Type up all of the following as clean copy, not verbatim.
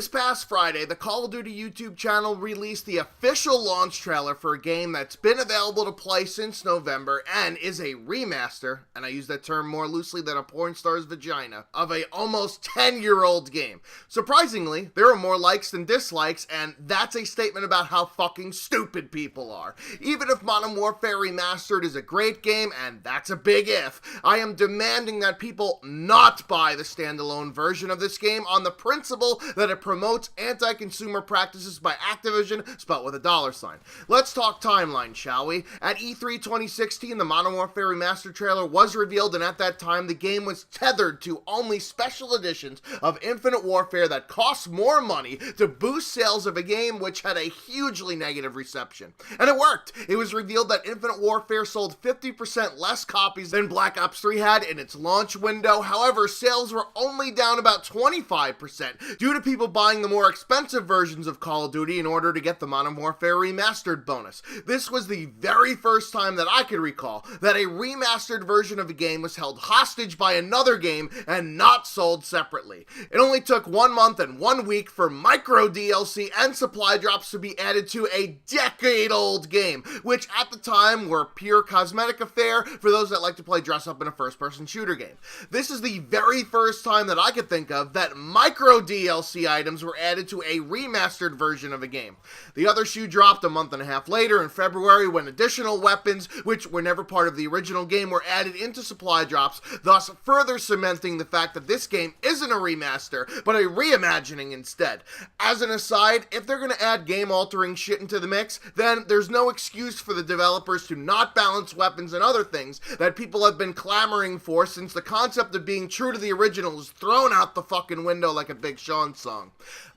This past Friday, the Call of Duty YouTube channel released the official launch trailer for a game that's been available to play since November and is a remaster, and I use that term more loosely than a porn star's vagina, of a almost 10-year-old game. Surprisingly, there are more likes than dislikes, and that's a statement about how fucking stupid people are. Even if Modern Warfare Remastered is a great game, and that's a big if, I am demanding that people not buy the standalone version of this game on the principle that it promotes anti-consumer practices by Activision, spelled with a $sign. Let's talk timeline, shall we? At E3 2016, the Modern Warfare Remastered trailer was revealed, and at that time, the game was tethered to only special editions of Infinite Warfare that cost more money to boost sales of a game which had a hugely negative reception. And it worked! It was revealed that Infinite Warfare sold 50% less copies than Black Ops 3 had in its launch window. However, sales were only down about 25% due to people buying the more expensive versions of Call of Duty in order to get the Modern Warfare Remastered bonus. This was the very first time that I could recall that a remastered version of a game was held hostage by another game and not sold separately. It only took 1 month and 1 week for micro DLC and supply drops to be added to a decade-old game, which at the time were pure cosmetic affair for those that like to play dress up in a first-person shooter game. This is the very first time that I could think of that micro DLC items were added to a remastered version of a game. The other shoe dropped a month and a half later in February when additional weapons, which were never part of the original game, were added into supply drops, thus further cementing the fact that this game isn't a remaster, but a reimagining instead. As an aside, if they're gonna add game-altering shit into the mix, then there's no excuse for the developers to not balance weapons and other things that people have been clamoring for since the concept of being true to the original is thrown out the fucking window like a Big Sean song.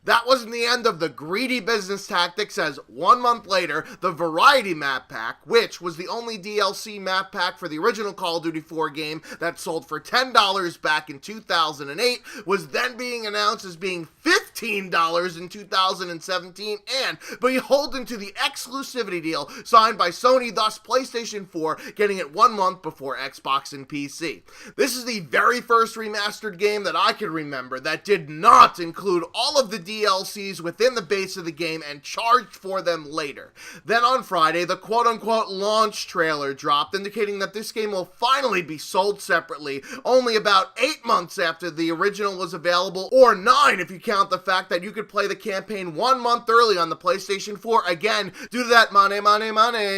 That wasn't the end of the greedy business tactics, as 1 month later, the Variety Map Pack, which was the only DLC map pack for the original Call of Duty 4 game that sold for $10 back in 2008, was then being announced as being $15 in 2017, and beholden to the exclusivity deal signed by Sony, thus PlayStation 4 getting it 1 month before Xbox and PC. This is the very first remastered game that I can remember that did not include all of the DLCs within the base of the game and charged for them later. Then on Friday, the quote-unquote launch trailer dropped, indicating that this game will finally be sold separately, only about 8 months after the original was available, or 9 if you count the fact that you could play the campaign 1 month early on the PlayStation 4, again, due to that money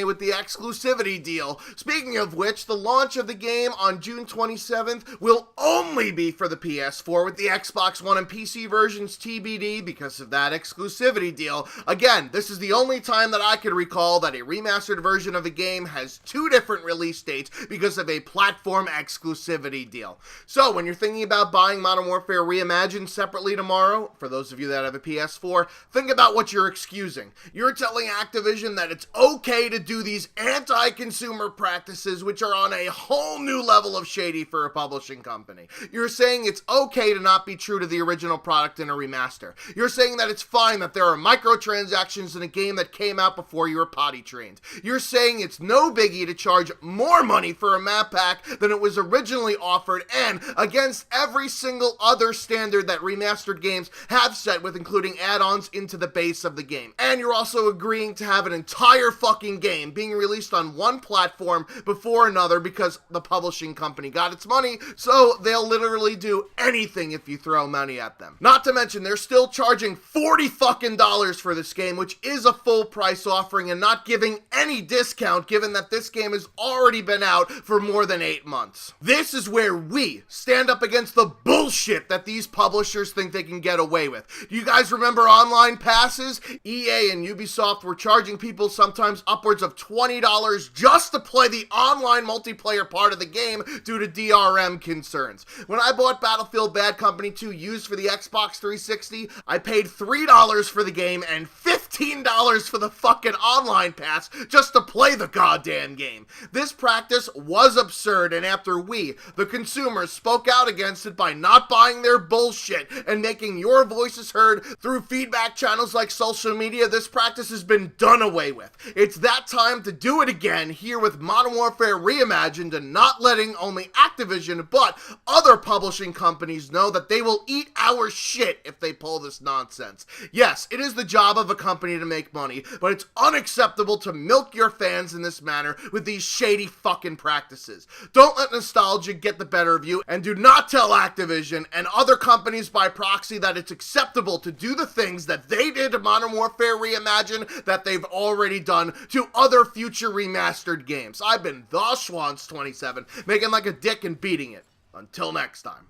with the exclusivity deal. Speaking of which, the launch of the game on June 27th will only be for the PS4, with the Xbox One and PC versions TBD because of that exclusivity deal. Again, this is the only time that I can recall that a remastered version of a game has 2 different release dates because of a platform exclusivity deal. So, when you're thinking about buying Modern Warfare Reimagined separately tomorrow, for those of you that have a PS4, think about what you're excusing. You're telling Activision that it's okay to do these anti-consumer practices which are on a whole new level of shady for a publishing company. You're saying it's okay to not be true to the original product in a remaster. You're saying that it's fine that there are microtransactions in a game that came out before you were potty trained. You're saying it's no biggie to charge more money for a map pack than it was originally offered, and against every single other standard that remastered games have set with, including add-ons into the base of the game. And you're also agreeing to have an entire fucking game being released on one platform before another because the publishing company got its money, so they'll literally do anything if you throw money at them. Not to mention, they're still charging $40 fucking for this game, which is a full price offering, and not giving any discount given that this game has already been out for more than 8 months. This is where we stand up against the bullshit that these publishers think they can get away with. Do you guys remember online passes? EA and Ubisoft were charging people sometimes upwards of $20 just to play the online multiplayer part of the game due to DRM concerns. When I bought Battlefield Bad Company 2 used for the Xbox 360, I paid $3 for the game and $15 $15 for the fucking online pass just to play the goddamn game. This practice was absurd, and after we, the consumers, spoke out against it by not buying their bullshit and making your voices heard through feedback channels like social media, this practice has been done away with. It's that time to do it again here with Modern Warfare Reimagined, and not letting only Activision but other publishing companies know that they will eat our shit if they pull this nonsense. Yes, it is the job of a company to make money, but it's unacceptable to milk your fans in this manner with these shady fucking practices. Don't let nostalgia get the better of you, and do not tell Activision and other companies by proxy that it's acceptable to do the things that they did to Modern Warfare Reimagined that they've already done to other future remastered games. I've been The Schwans27, making like a dick and beating it. Until next time.